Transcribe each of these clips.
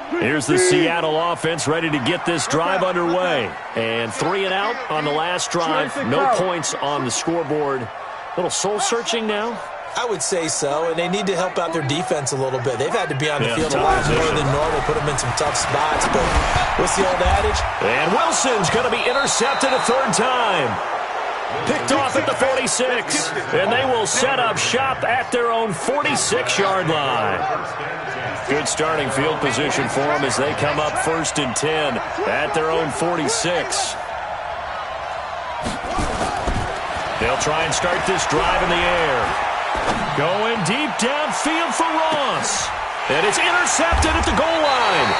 Here's the Seattle offense ready to get this drive underway. And 3 and out on the last drive. No points on the scoreboard. A little soul-searching now? I would say so, and they need to help out their defense a little bit. They've had to be on the field a lot more than normal, put them in some tough spots. But what's the old adage? And Wilson's going to be intercepted a third time. Picked off at the 46, and they will set up shop at their own 46-yard line. Good starting field position for them as they come up 1st and 10 at their own 46. They'll try and start this drive in the air. Going deep downfield for Ross. And it's intercepted at the goal line.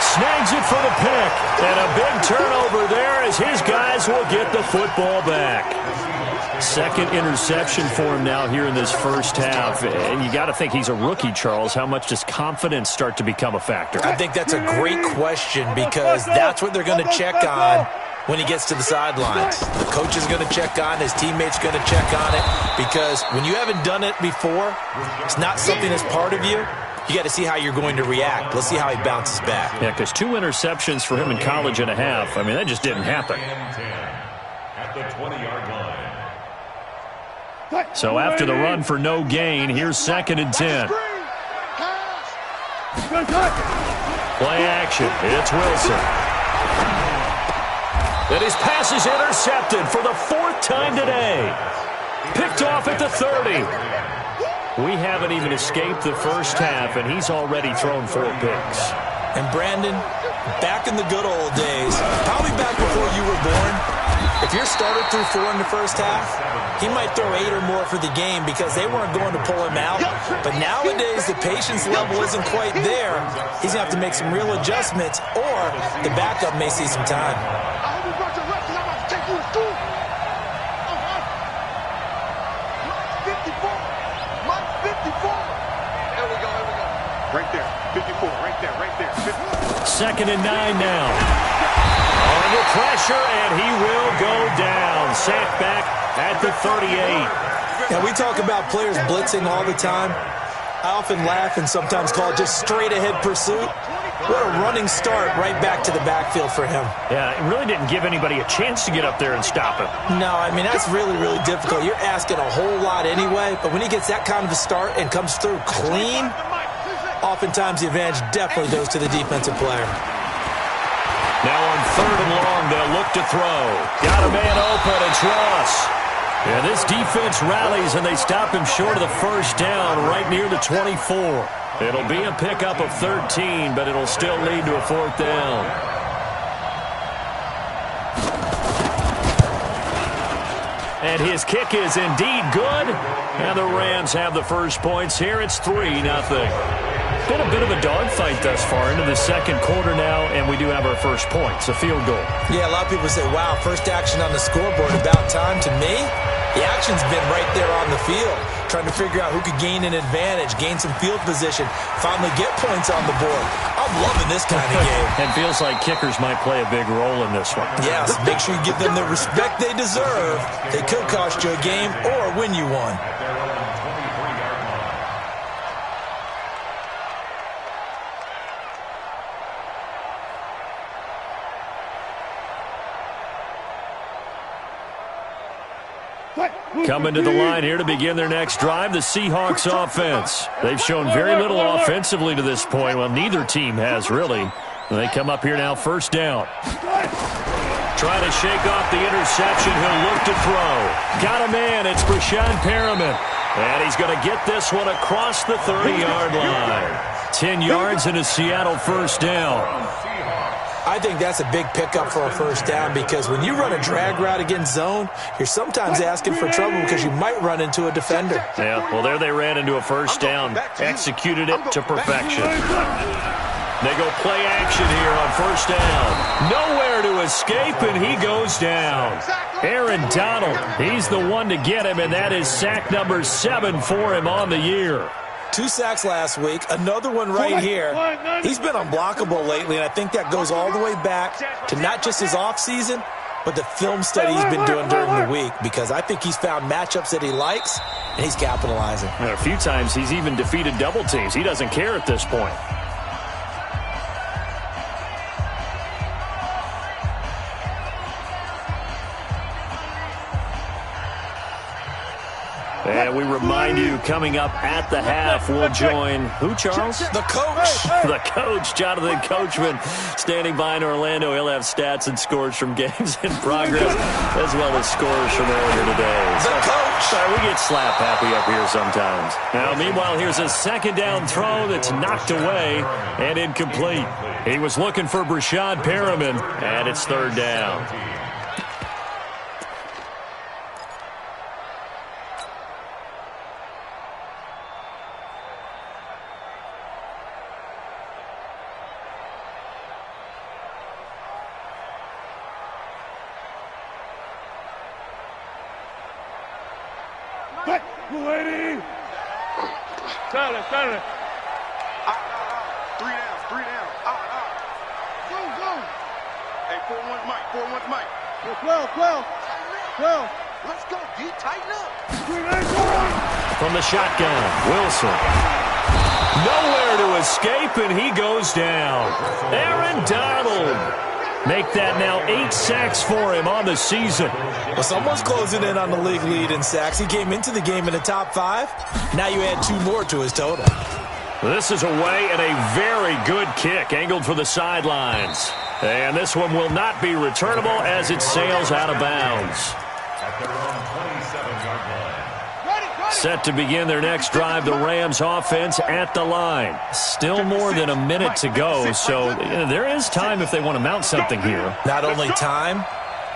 Snags it for the pick. And a big turnover there as his guys will get the football back. Second interception for him now here in this first half. And you got to think he's a rookie, Charles. How much does confidence start to become a factor? I think that's a great question because that's what they're going to check on when he gets to the sidelines. The coach is going to check on, his teammates going to check on it, because when you haven't done it before, it's not something that's part of you. You got to see how you're going to react. Let's see how he bounces back. Yeah, because 2 interceptions for him in college and a half. I mean, that just didn't happen. At the 20-yard line. So after the run for no gain, here's 2nd and 10. Play action. It's Wilson. And his pass is intercepted for the 4th time today. Picked off at the 30. We haven't even escaped the first half, and he's already thrown 4 picks. And Brandon, back in the good old days, probably back before you were born, if your starter threw 4 in the first half, he might throw 8 or more for the game because they weren't going to pull him out. But nowadays, the patience level isn't quite there. He's going to have to make some real adjustments, or the backup may see some time. Right there, 54, right there, 54. 2nd and 9 now. Under pressure, and he will go down. Sacked back at the 38. Now, we talk about players blitzing all the time. I often laugh and sometimes call it just straight-ahead pursuit. What a running start right back to the backfield for him. Yeah, it really didn't give anybody a chance to get up there and stop him. No, I mean, that's really, really difficult. You're asking a whole lot anyway, but when he gets that kind of a start and comes through clean, oftentimes the advantage definitely goes to the defensive player. Now on 3rd and long, they'll look to throw. Got a man open, it's Ross. And this defense rallies, and they stop him short of the first down right near the 24. It'll be a pickup of 13, but it'll still lead to a 4th down. And his kick is indeed good. And the Rams have the first points here. It's 3-0. Been a bit of a dogfight thus far into the second quarter now, and we do have our first points, a field goal. Yeah, a lot of people say, wow, first action on the scoreboard, about time. To me, the action's been right there on the field, trying to figure out who could gain an advantage, gain some field position, finally get points on the board. I'm loving this kind of game. It feels like kickers might play a big role in this one. Yes, make sure you give them the respect they deserve. They could cost you a game or win you one. Coming to the line here to begin their next drive, the Seahawks offense. They've shown very little offensively to this point. Well, neither team has, really. They come up here now, 1st down. Trying to shake off the interception. He'll look to throw. Got a man. It's Brashad Perriman. And he's going to get this one across the 30-yard line. 10 yards and a Seattle 1st down. I think that's a big pickup for a 1st down because when you run a drag route against zone, you're sometimes asking for trouble because you might run into a defender. Yeah, well, there they ran into a 1st down, executed it to perfection. They go play action here on 1st down. Nowhere to escape, and he goes down. Aaron Donald, he's the one to get him, and that is sack number 7 for him on the year. 2 sacks last week, another one right here. He's been unblockable lately, and I think that goes all the way back to not just his offseason, but the film study he's been doing during the week, because I think he's found matchups that he likes, and he's capitalizing. And a few times he's even defeated double teams. He doesn't care at this point. And we remind you, coming up at the half, we'll join who, Charles? The coach. The coach, Jonathan Coachman, standing by in Orlando. He'll have stats and scores from games in progress, as well as scores from earlier today. The coach. Sorry, we get slap happy up here sometimes. Now, meanwhile, here's a second down throw that's knocked away and incomplete. He was looking for Brashad Perriman, and it's third down. Lady! Silence. Three down. Go. Hey, 4-1's Mike. 12. Let's go, D. Tighten up. From the shotgun, Wilson. Nowhere to escape, and he goes down. Aaron Donald. Make that now 8 sacks for him on the season. Well, someone's closing in on the league lead in sacks. He came into the game in the top 5. Now you add 2 more to his total. This is away and a very good kick angled for the sidelines. And this one will not be returnable as it sails out of bounds. At their own 27-yard line. Set to begin their next drive, the Rams offense at the line. Still more than a minute to go, so there is time if they want to mount something here. Not only time,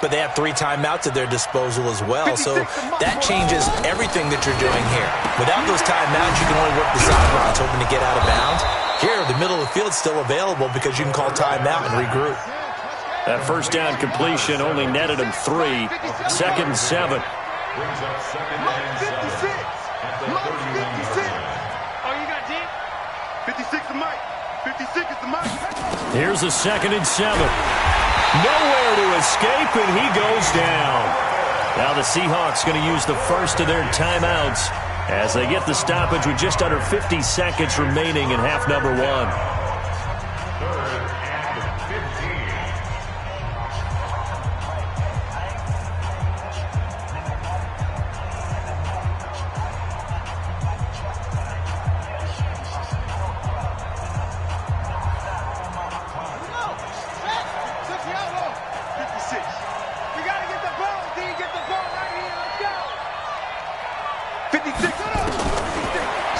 but they have 3 timeouts at their disposal as well, so that changes everything that you're doing here. Without those timeouts, you can only work the sidelines, hoping to get out of bounds. Here, the middle of the field's still available because you can call timeout and regroup. That first down completion only netted him 3. Second and 7. Brings up second and 7 at the 31-yard line. Oh, you got deep? 56 to Mike. 56 is the Mike. Here's a second and 7. Nowhere to escape, and he goes down. Now the Seahawks going to use the first of their timeouts as they get the stoppage with just under 50 seconds remaining in half number 1. Third and 15.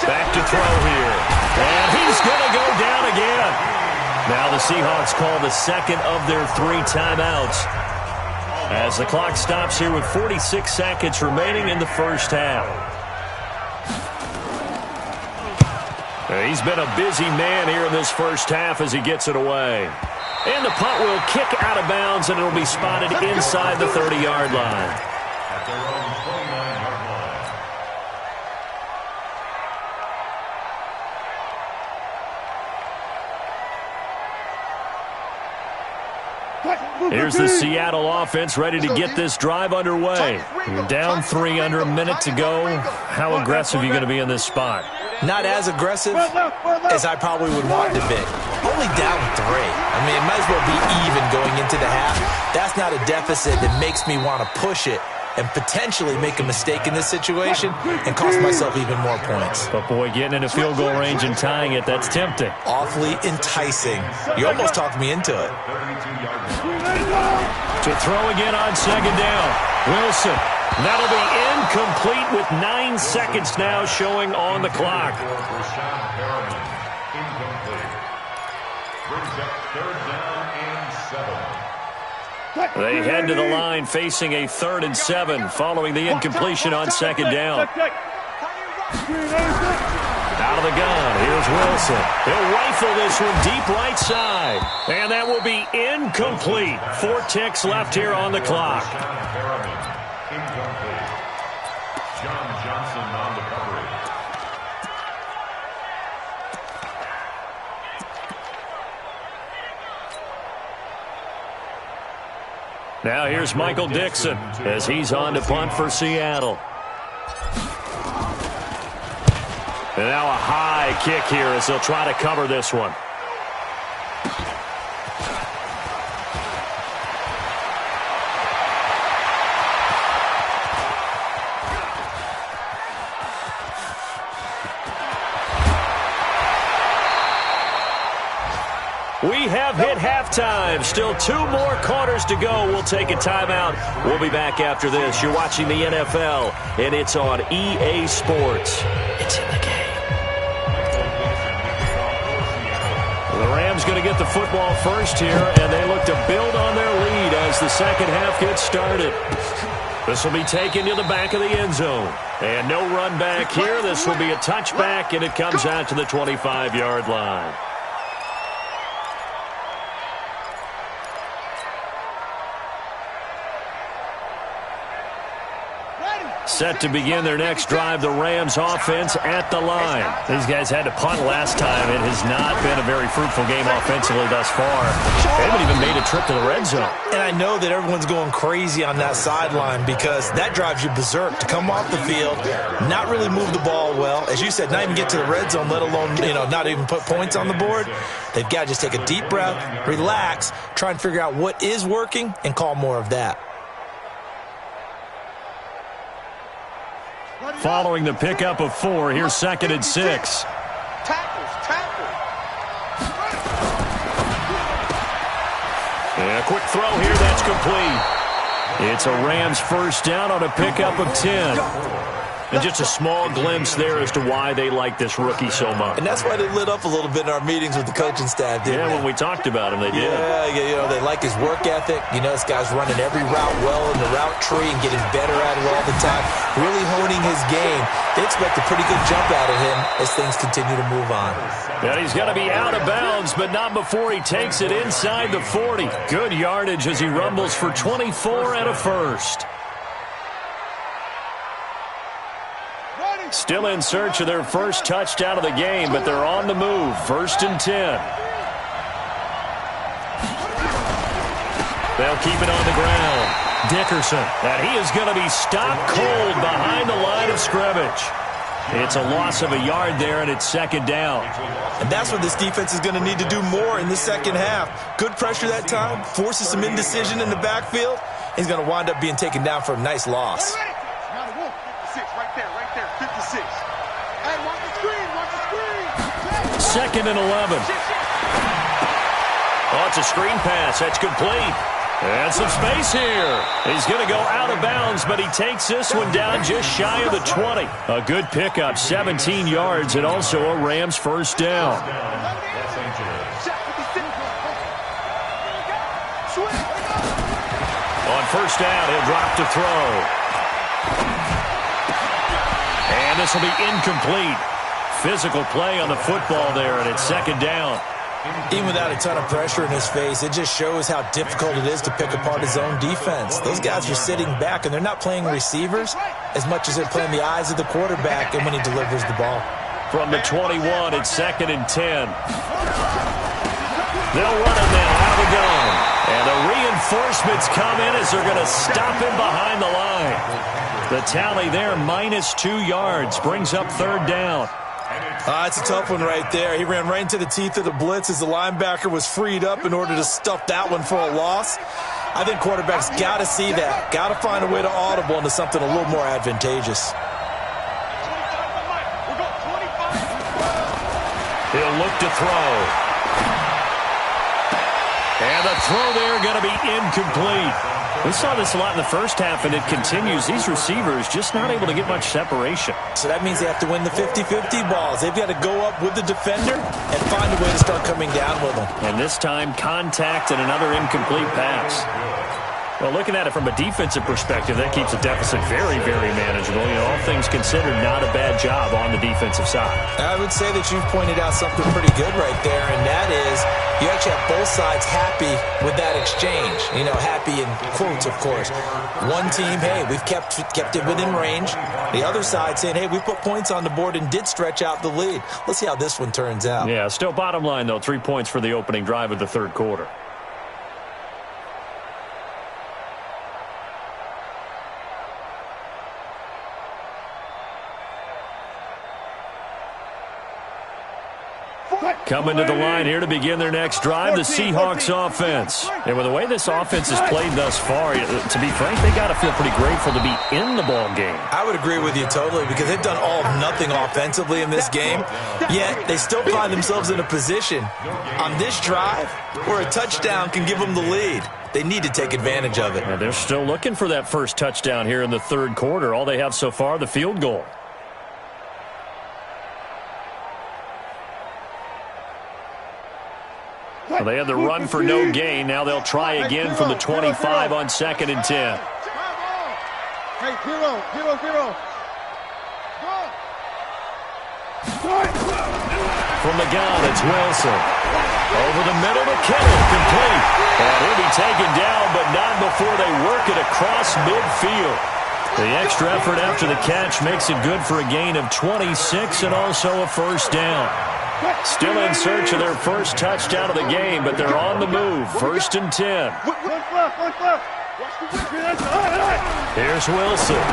Back to throw here. And he's going to go down again. Now the Seahawks call the second of their 3 timeouts as the clock stops here with 46 seconds remaining in the first half. He's been a busy man here in this first half as he gets it away. And the punt will kick out of bounds, and it'll be spotted inside the 30-yard line. At their own 29-yard line. Here's the Seattle offense ready to get this drive underway. You're down 3 under a minute to go. How aggressive are you going to be in this spot? Not as aggressive as I probably would want to be. Only down 3. I mean, it might as well be even going into the half. That's not a deficit that makes me want to push it and potentially make a mistake in this situation and cost myself even more points. But, boy, getting in a field goal range and tying it, that's tempting. Awfully enticing. You almost talked me into it. To throw again on second down. Wilson. That'll be incomplete with 9 seconds now showing on the clock. Brashad Perriman, incomplete. Brings up third down and 7. They head to the line facing a 3rd and 7 following the incompletion on second down. Out of the gun, here's Wilson. He'll rifle this one deep right side. And that will be incomplete. 4 ticks left here on the clock. Perriman, incomplete. John Johnson on the coverage. Now here's Michael Dixon as he's on to punt for Seattle. And now a high kick here as they'll try to cover this one. We have hit halftime. Still 2 more quarters to go. We'll take a timeout. We'll be back after this. You're watching the NFL, and it's on EA Sports. It's in the game. The Rams going to get the football first here, and they look to build on their lead as the second half gets started. This will be taken to the back of the end zone. And no run back here. This will be a touchback, and it comes out to the 25-yard line. Set to begin their next drive, the Rams offense at the line. These guys had to punt last time. It has not been a very fruitful game offensively thus far. They haven't even made a trip to the red zone. And I know that everyone's going crazy on that sideline because that drives you berserk to come off the field, not really move the ball well. As you said, not even get to the red zone, let alone, not even put points on the board. They've got to just take a deep breath, relax, try and figure out what is working, and call more of that. Following the pickup of 4, here's 2nd and 6. Tackle. And a quick throw here, that's complete. It's a Rams first down on a pickup of 10. And just a small glimpse there as to why they like this rookie so much. And that's why they lit up a little bit in our meetings with the coaching staff, didn't they? When we talked about him, they did. Yeah, they like his work ethic. This guy's running every route well in the route tree and getting better at it all the time, really honing his game. They expect a pretty good jump out of him as things continue to move on. And he's going to be out of bounds, but not before he takes it inside the 40. Good yardage as he rumbles for 24 and a first. Still in search of their first touchdown of the game, but they're on the move. 1st and 10. They'll keep it on the ground. Dickerson, and he is going to be stopped cold behind the line of scrimmage. It's a loss of a yard there, and it's 2nd down. And that's what this defense is going to need to do more in the second half. Good pressure that time, forces some indecision in the backfield. He's going to wind up being taken down for a nice loss. Hey, watch the screen. 2nd and 11. Oh, it's a screen pass. That's complete. And some space here. He's going to go out of bounds, but he takes this one down just shy of the 20. A good pickup, 17 yards, and also a Rams first down. On first down, he'll drop to throw. And this will be incomplete. Physical play on the football there, and it's 2nd down. Even without a ton of pressure in his face, it just shows how difficult it is to pick apart his own defense. Those guys are sitting back, and they're not playing receivers as much as they're playing the eyes of the quarterback and when he delivers the ball. From the 21, it's 2nd and 10. They'll run him now, out of the gun. And the reinforcements come in as they're going to stop him behind the line. The tally there, -2 yards, brings up 3rd down. It's a tough one right there. He ran right into the teeth of the blitz as the linebacker was freed up in order to stuff that one for a loss. I think quarterbacks got to see that. Got to find a way to audible into something a little more advantageous. He'll look to throw. And the throw there going to be incomplete. We saw this a lot in the first half, and it continues. These receivers just not able to get much separation. So that means they have to win the 50-50 balls. They've got to go up with the defender and find a way to start coming down with them. And this time, contact and another incomplete pass. Well, looking at it from a defensive perspective, that keeps the deficit very, very manageable. All things considered, not a bad job on the defensive side. I would say that you've pointed out something pretty good right there, and that is you actually have both sides happy with that exchange. Happy in quotes, of course. One team, hey, we've kept it within range. The other side saying, hey, we put points on the board and did stretch out the lead. Let's see how this one turns out. Yeah, still bottom line, though, 3 points for the opening drive of the 3rd quarter. Coming to the line here to begin their next drive, the Seahawks offense. And with the way this offense has played thus far, to be frank, they got to feel pretty grateful to be in the ball game. I would agree with you totally because they've done all of nothing offensively in this game, yet they still find themselves in a position on this drive where a touchdown can give them the lead. They need to take advantage of it. And they're still looking for that first touchdown here in the third quarter. All they have so far, the field goal. Well, they had the run for no gain. Now they'll try again from the 25 on 2nd and 10. Hey, 0. From the gun, it's Wilson. Over the middle to Kittle, complete. And he'll be taken down, but not before they work it across midfield. The extra effort after the catch makes it good for a gain of 26 and also a first down. Still in search of their first touchdown of the game, but they're on the move. 1st and 10. Here's Wilson.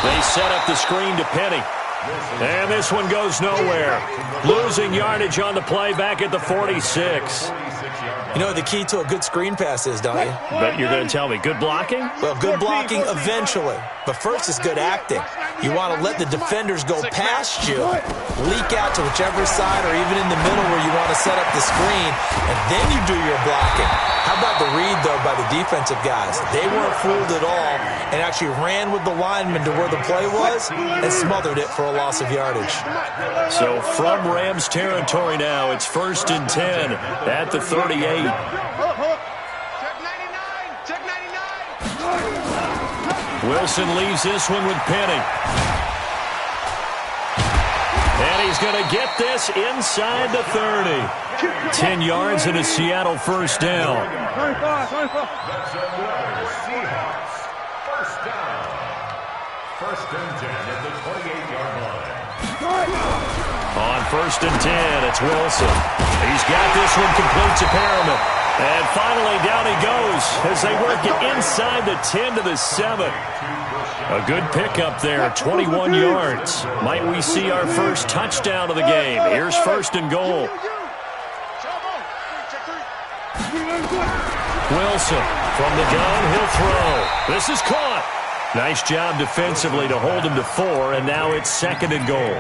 They set up the screen to Penny. And this one goes nowhere. Losing yardage on the play back at the 46. You know what the key to a good screen pass is, don't you? But you're going to tell me, good blocking? Well, good blocking eventually. But first is good acting. You want to let the defenders go past you, leak out to whichever side or even in the middle where you want to set up the screen, and then you do your blocking. How about the read, though, by the defensive guys? They weren't fooled at all and actually ran with the lineman to where the play was and smothered it for a loss of yardage. So from Rams territory now, it's 1st and 10 at the 38. Check 99. Wilson leaves this one with Penny. And he's going to get this inside the 30. 10 yards and a Seattle first down. 25. First down. 1st and 10 at the 28-yard line. On 1st and 10, it's Wilson. He's got this one complete to Perriman. And finally, down he goes as they work it inside the 10 to the 7. A good pickup there, 21 yards. Might we see our first touchdown of the game? Here's 1st and goal. Wilson from the gun, he'll throw. This is caught. Nice job defensively to hold him to 4, and now it's 2nd and goal.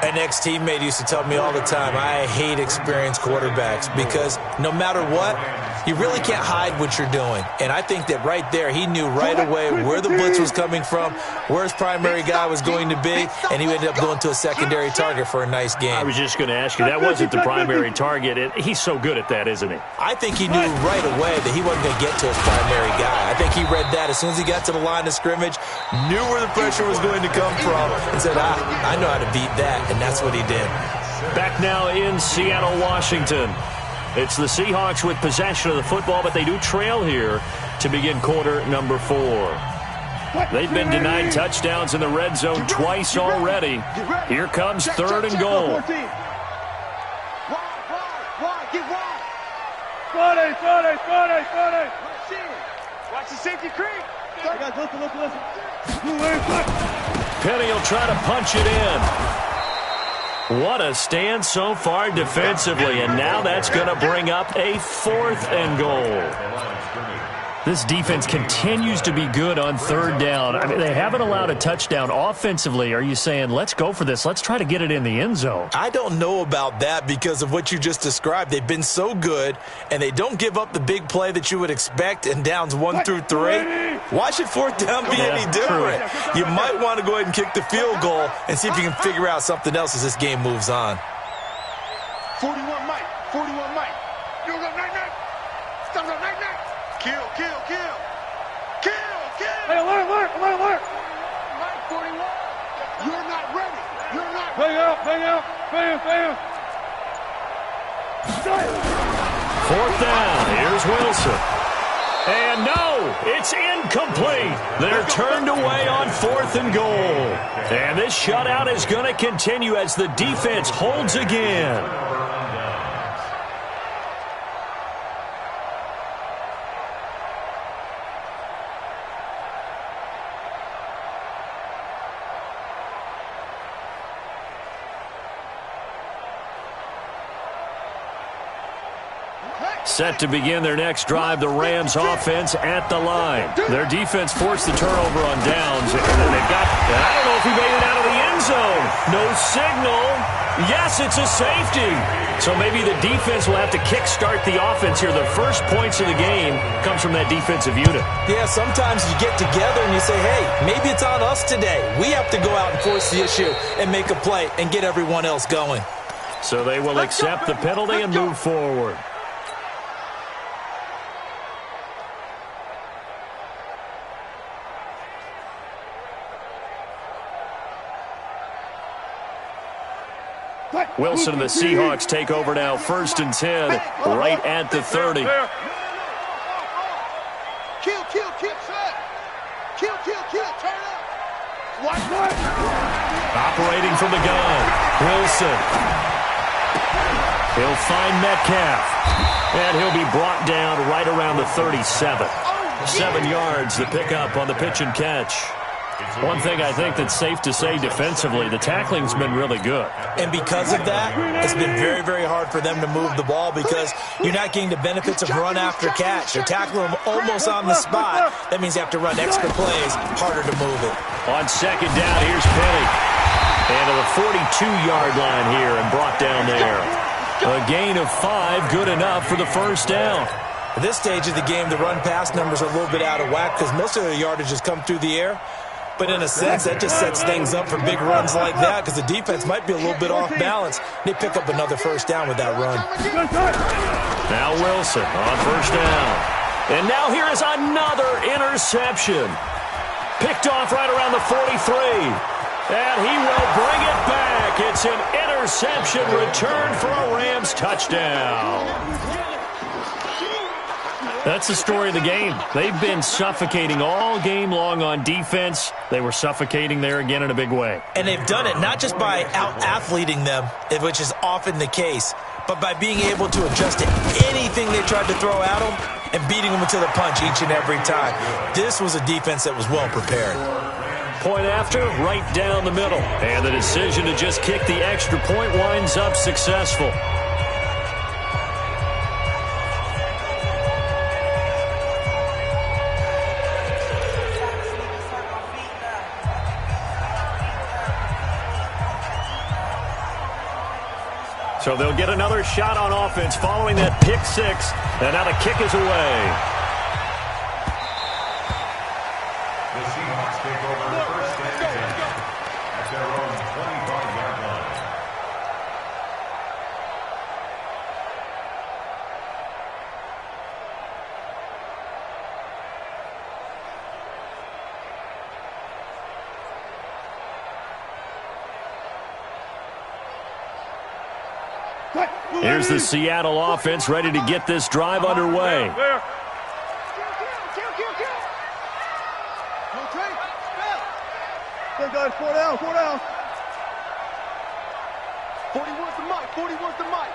An ex-teammate used to tell me all the time, I hate experienced quarterbacks because no matter what, you really can't hide what you're doing. And I think that right there, he knew right away where the blitz was coming from, where his primary guy was going to be, and he ended up going to a secondary target for a nice game. I was just going to ask you, that wasn't the primary target. He's so good at that, isn't he? I think he knew right away that he wasn't going to get to his primary guy. I think he read that as soon as he got to the line of scrimmage, knew where the pressure was going to come from, and said, I know how to beat that. And that's what he did. Back now in Seattle, Washington. It's the Seahawks with possession of the football, but they do trail here to begin quarter number 4. They've been denied touchdowns in the red zone twice already. Here comes 3rd and goal. Wide, get wide. Friday. Watch the safety creep. Penny will try to punch it in. What a stand so far defensively, and now that's going to bring up a 4th and goal. This defense continues to be good on 3rd down. I mean, they haven't allowed a touchdown offensively. Are you saying, let's go for this? Let's try to get it in the end zone. I don't know about that because of what you just described. They've been so good, and they don't give up the big play that you would expect in downs 1 through 3. Why should 4th down be any different? True. You might want to go ahead and kick the field goal and see if you can figure out something else as this game moves on. 41 Mike. You go night. Stop up night. Kill. Hey, alert. Mike 41. You're not ready. Hang out. 4th down. Here's Wilson. And no, it's incomplete. They're turned away on 4th and goal. And this shutout is going to continue as the defense holds again. Set to begin their next drive, the Rams offense at the line. Their defense forced the turnover on downs. And they've got, I don't know if he made it out of the end zone. No signal. Yes, it's a safety. So maybe the defense will have to kickstart the offense here. The first points of the game comes from that defensive unit. Yeah, sometimes you get together and you say, hey, maybe it's on us today. We have to go out and force the issue and make a play and get everyone else going. So they will accept the penalty and move forward. Wilson and the Seahawks take over now, 1st and 10, right at the 30. Kill, kill, kill, set. Kill, kill, kill, turn up. What? Operating from the gun, Wilson. He'll find Metcalf, and he'll be brought down right around the 37. 7 yards, the pickup on the pitch and catch. One thing I think that's safe to say defensively, the tackling's been really good. And because of that, it's been very, very hard for them to move the ball because you're not getting the benefits of run after catch. They're tackling them almost on the spot. That means you have to run extra plays, harder to move it. On 2nd down, here's Penny. And to the 42-yard line here and brought down there. A gain of 5, good enough for the 1st down. At this stage of the game, the run-pass numbers are a little bit out of whack because most of the yardage has come through the air. But in a sense, that just sets things up for big runs like that because the defense might be a little bit off balance. They pick up another 1st down with that run. Now Wilson on 1st down. And now here is another interception. Picked off right around the 43. And he will bring it back. It's an interception return for a Rams touchdown. That's the story of the game. They've been suffocating all game long on defense. They were suffocating there again in a big way. And they've done it not just by out-athleting them, which is often the case, but by being able to adjust to anything they tried to throw at them and beating them to the punch each and every time. This was a defense that was well prepared. Point after, right down the middle. And the decision to just kick the extra point winds up successful. So they'll get another shot on offense following that pick 6. And now the kick is away. The Seahawks take over 1st and 10 at their own 25-yard line. Here's the Seattle offense ready to get this drive underway. Guys, 4 down, 4 down. 41's the mic, 41's the mic.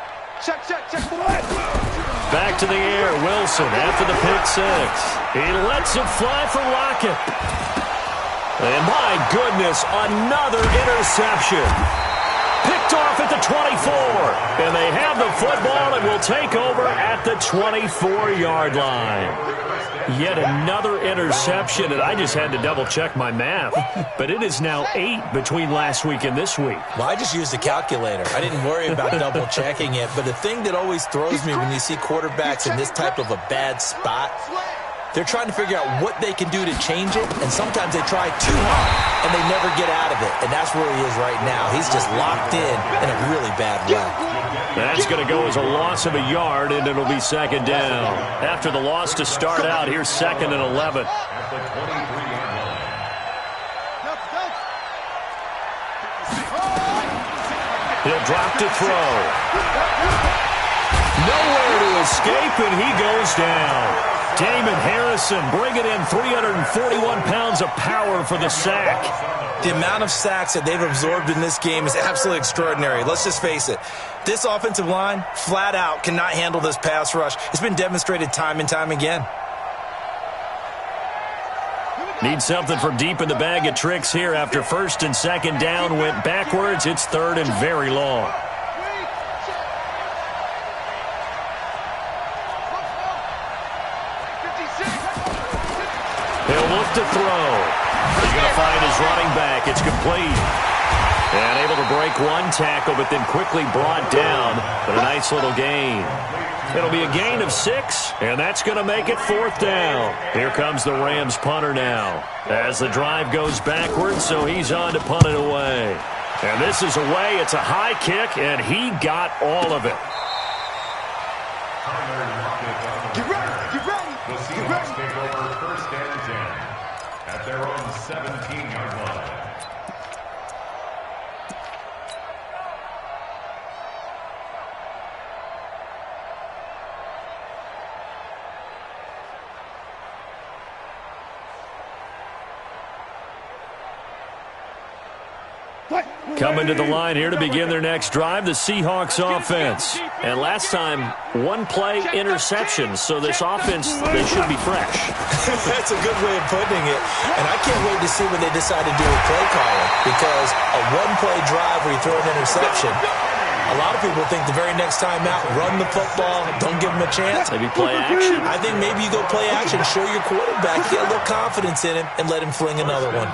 Check, check, check. Back to the air, Wilson after the pick 6. He lets it fly for Lockett. And my goodness, another interception. Picked off at the 24. And they have the football and will take over at the 24-yard line. Yet another interception, and I just had to double-check my math. But it is now 8 between last week and this week. Well, I just used a calculator. I didn't worry about double-checking it. But the thing that always throws me when you see quarterbacks in this type of a bad spot, they're trying to figure out what they can do to change it, and sometimes they try too hard, and they never get out of it. And that's where he is right now. He's just locked in a really bad run. That's going to go as a loss of a yard, and it'll be 2nd down. After the loss to start out, here's 2nd and 11. At the 23-yard line. He'll drop to throw. Nowhere to escape, and he goes down. Damon Harrison bringing in 341 pounds of power for the sack. The amount of sacks that they've absorbed in this game is absolutely extraordinary. Let's just face it. This offensive line, flat out, cannot handle this pass rush. It's been demonstrated time and time again. Need something from deep in the bag of tricks here after 1st and 2nd down went backwards. It's 3rd and very long. left to throw. He's going to find his running back. It's complete. And able to break one tackle, but then quickly brought down. But a nice little gain. It'll be a gain of 6, and that's going to make it 4th down. Here comes the Rams punter now. As the drive goes backwards, so he's on to punt it away. And this is away. It's a high kick, and he got all of it. Get ready, get ready. The Seahawks take over 1st and 10 at their own 17-yard line. Coming to the line here to begin their next drive, the Seahawks offense. And last time, one play interception, so this offense, they should be fresh. That's a good way of putting it. And I can't wait to see what they decide to do with play calling, because a one-play drive where you throw an interception, a lot of people think the very next time out, run the football, don't give them a chance. Maybe play action. I think maybe you go play action, show your quarterback, get a little confidence in him, and let him fling another one.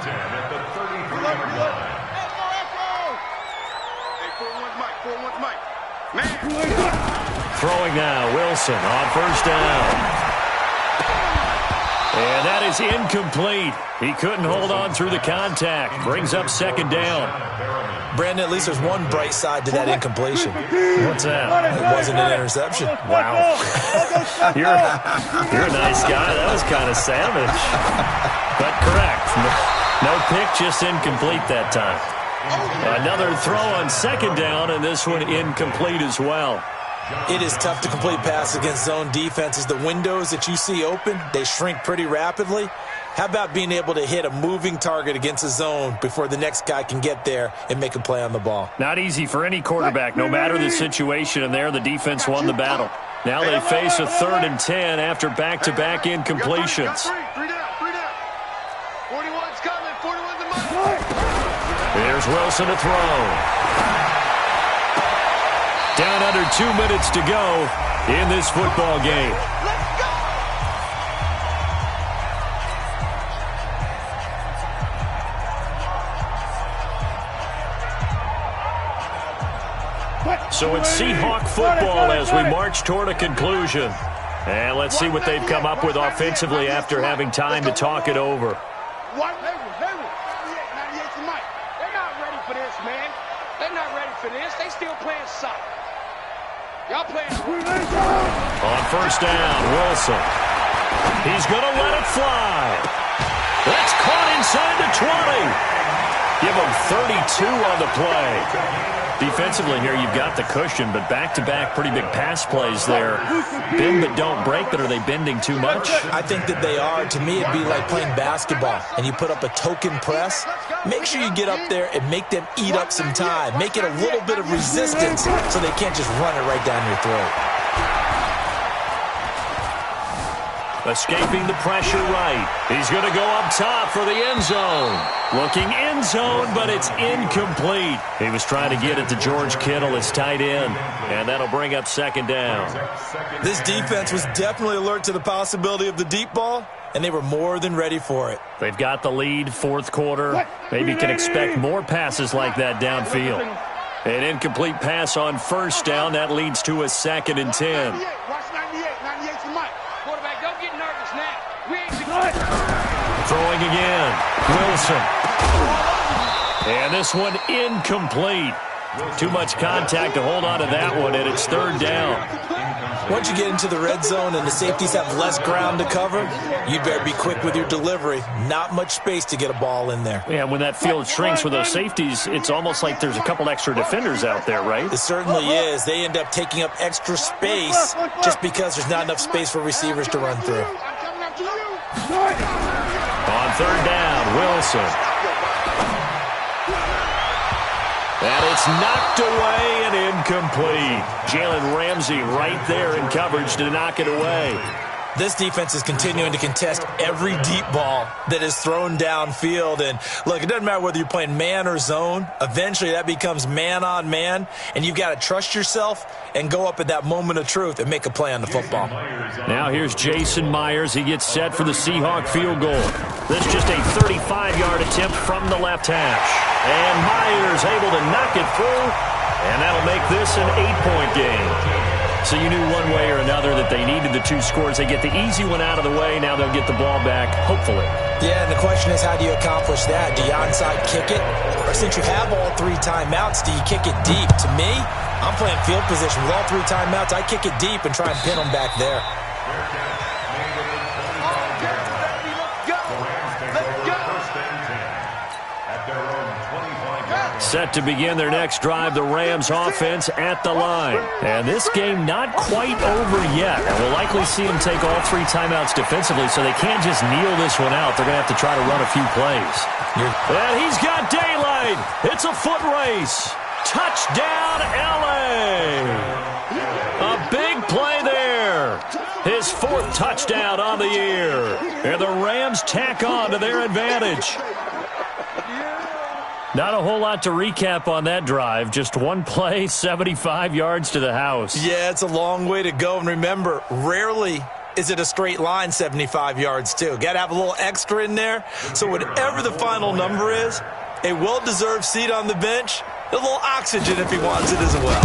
Throwing now, Wilson on 1st down. And that is incomplete. He couldn't hold on through the contact. Brings up 2nd down. Brandon, at least there's one bright side to that incompletion. What's that? It wasn't an interception. Wow. You're a nice guy. That was kind of savage. But correct. No pick, just incomplete that time. Another throw on 2nd down, and this one incomplete as well. It is tough to complete passes against zone defenses. The windows that you see open, they shrink pretty rapidly. How about being able to hit a moving target against a zone before the next guy can get there and make a play on the ball? Not easy for any quarterback, no matter the situation, and there the defense won the battle. Now they face a 3rd and 10 after back-to-back incompletions. 41's coming. 41's in my Here's Wilson to throw. Down under 2 minutes to go in this football game. Let's go! So it's Seahawk football as we march toward a conclusion. And let's see what they've come up with offensively after having time to talk it over. What? 98's the mic. They're not ready for this, man. They're not ready for this. They still playing soft. Y'all playing. On 1st down, Wilson. He's going to let it fly. That's caught inside the 20. Give him 32 on the play. Defensively here, you've got the cushion, but back-to-back pretty big pass plays there. Bend but don't break, but are they bending too much? I think that they are. To me, it'd be like playing basketball, and you put up a token press. Make sure you get up there and make them eat up some time. Make it a little bit of resistance so they can't just run it right down your throat. Escaping the pressure right. He's going to go up top for the end zone. Looking end zone, but it's incomplete. He was trying to get it to George Kittle, his tight end, and that'll bring up 2nd down. This defense was definitely alert to the possibility of the deep ball, and they were more than ready for it. They've got the lead, 4th quarter. Maybe can expect more passes like that downfield. An incomplete pass on 1st down. That leads to a 2nd and 10. Watch 98. 98's the mic. Quarterback, don't get nervous now. We ain't Throwing again. Wilson. And this one incomplete. Too much contact to hold on to that one, and it's 3rd down. Once you get into the red zone and the safeties have less ground to cover, you better be quick with your delivery. Not much space to get a ball in there. Yeah, when that field shrinks with those safeties, it's almost like there's a couple extra defenders out there, right? It certainly is. They end up taking up extra space just because there's not enough space for receivers to run through. On 3rd down, Wilson. And it's knocked away and incomplete. Jalen Ramsey right there in coverage to knock it away. This defense is continuing to contest every deep ball that is thrown downfield. And, look, it doesn't matter whether you're playing man or zone. Eventually, that becomes man-on-man, and you've got to trust yourself and go up at that moment of truth and make a play on the football. Now here's Jason Myers. He gets set for the Seahawk field goal. This is just a 35-yard attempt from the left hash. And Myers able to knock it through, and that'll make this an 8-point game. So you knew one way or another that they needed the 2 scores. They get the easy one out of the way. Now they'll get the ball back, hopefully. Yeah, and the question is, how do you accomplish that? Do you onside kick it? Or since you have all 3 timeouts, do you kick it deep? To me, I'm playing field position with all 3 timeouts. I kick it deep and try and pin them back there. Set to begin their next drive, the Rams offense at the line. And this game not quite over yet. And we'll likely see them take all 3 timeouts defensively, so they can't just kneel this one out. They're going to have to try to run a few plays. And he's got daylight. It's a foot race. Touchdown, L.A. A big play there. His 4th touchdown on the year. And the Rams tack on to their advantage. Not a whole lot to recap on that drive. Just one play, 75 yards to the house. Yeah, it's a long way to go. And remember, rarely is it a straight line 75 yards, too. Got to have a little extra in there. So whatever the final number is, a well-deserved seat on the bench, a little oxygen if he wants it as well.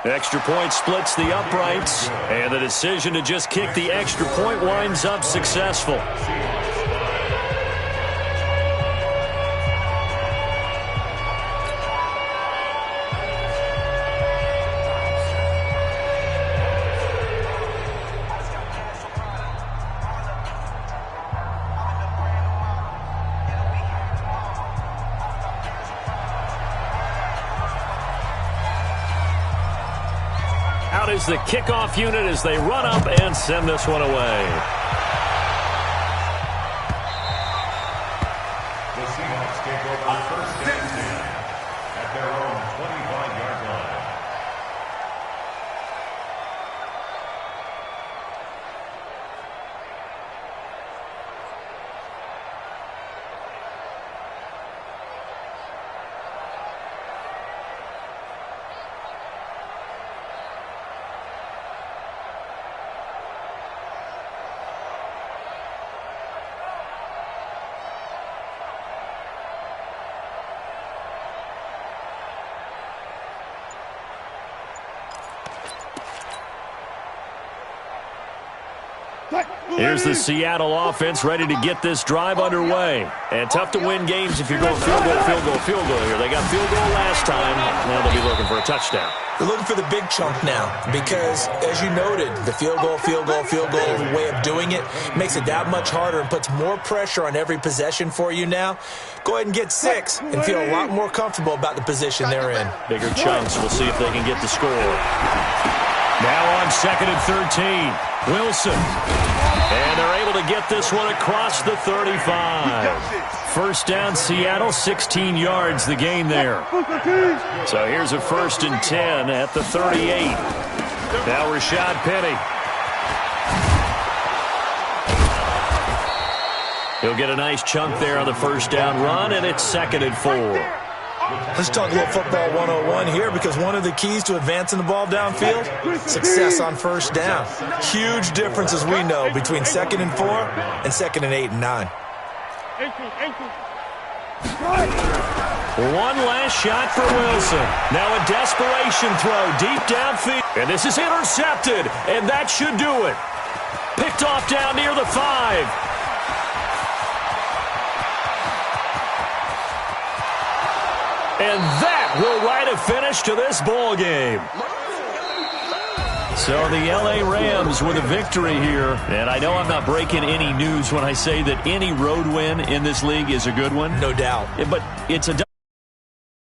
Extra point splits the uprights, and the decision to just kick the extra point winds up successful. Out is the kickoff unit as they run up and send this one away. The Seahawks take over first and 10 at their own 25-yard line. Here's the Seattle offense ready to get this drive underway. And tough to win games if you're going field goal, field goal, field goal here. They got field goal last time. Now they'll be looking for a touchdown. They're looking for the big chunk now because, as you noted, the field goal way of doing it makes it that much harder and puts more pressure on every possession for you now. Go ahead and get 6 and feel a lot more comfortable about the position they're in. Bigger chunks. We'll see if they can get the score. Now on 2nd and 13. Wilson. And they're able to get this one across the 35. First down, Seattle, 16 yards the gain there. So here's a 1st and 10 at the 38. Now Rashad Penny. He'll get a nice chunk there on the first down run, and it's 2nd and 4. Let's talk a little football 101 here because one of the keys to advancing the ball downfield, success on first down. Huge difference, as we know, between 2nd and 4 and 2nd and 8 and 9. One last shot for Wilson. Now a desperation throw deep downfield. And this is intercepted, and that should do it. Picked off down near the 5. And that will write a finish to this ball game. So the L.A. Rams with a victory here. And I know I'm not breaking any news when I say that any road win in this league is a good one. No doubt. But it's a